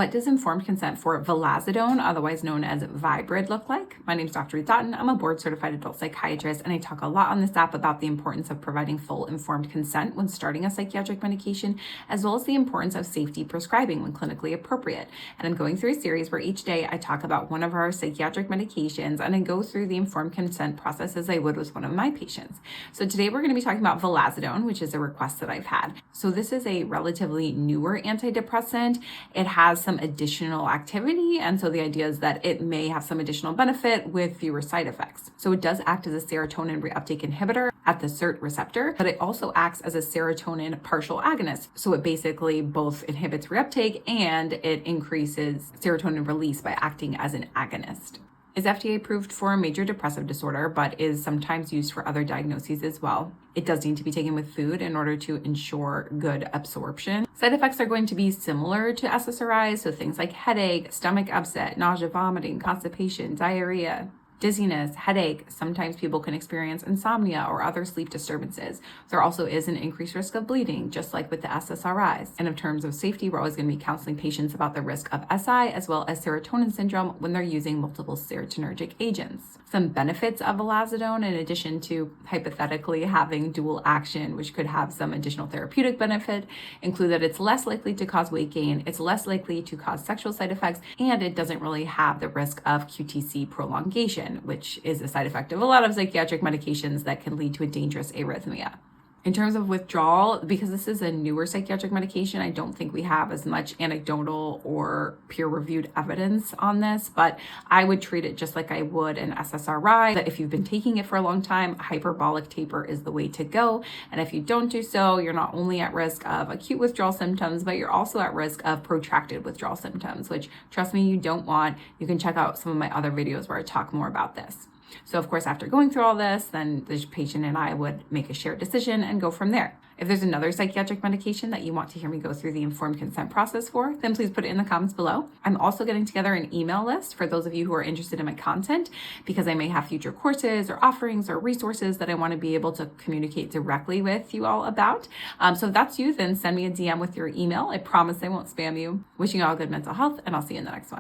What does informed consent for Vilazodone, otherwise known as Viibryd, look like? My name is Dr. Vilazodone. I'm a board-certified adult psychiatrist, and I talk a lot on this app about the importance of providing full informed consent when starting a psychiatric medication, as well as the importance of safety prescribing when clinically appropriate. And I'm going through a series where each day I talk about one of our psychiatric medications, and I go through the informed consent process as I would with one of my patients. So today we're going to be talking about Vilazodone, which is a request that I've had. So this is a relatively newer antidepressant. It has some additional activity, and so the idea is that it may have some additional benefit with fewer side effects. So it does act as a serotonin reuptake inhibitor at the SERT receptor, but it also acts as a serotonin partial agonist. So it basically both inhibits reuptake and it increases serotonin release by acting as an agonist. Is FDA approved for a major depressive disorder, but is sometimes used for other diagnoses as well. It does need to be taken with food in order to ensure good absorption. Side effects are going to be similar to SSRIs, so things like headache, stomach upset, nausea, vomiting, constipation, diarrhea, dizziness, headache. Sometimes people can experience insomnia or other sleep disturbances. There also is an increased risk of bleeding, just like with the SSRIs. And in terms of safety, we're always going to be counseling patients about the risk of SI as well as serotonin syndrome when they're using multiple serotonergic agents. Some benefits of Vilazodone, in addition to hypothetically having dual action, which could have some additional therapeutic benefit, include that it's less likely to cause weight gain, it's less likely to cause sexual side effects, and it doesn't really have the risk of QTC prolongation, which is a side effect of a lot of psychiatric medications that can lead to a dangerous arrhythmia. In terms of withdrawal, because this is a newer psychiatric medication, I don't think we have as much anecdotal or peer-reviewed evidence on this, but I would treat it just like I would an SSRI, that if you've been taking it for a long time, hyperbolic taper is the way to go. And if you don't do so, you're not only at risk of acute withdrawal symptoms, but you're also at risk of protracted withdrawal symptoms, which, trust me, you don't want. You can check out some of my other videos where I talk more about this. So of course, after going through all this, then the patient and I would make a shared decision and go from there. If there's another psychiatric medication that you want to hear me go through the informed consent process for, then please put it in the comments below. I'm also getting together an email list for those of you who are interested in my content, because I may have future courses or offerings or resources that I want to be able to communicate directly with you all about. So if that's you, then send me a DM with your email. I promise I won't spam you. Wishing you all good mental health, and I'll see you in the next one.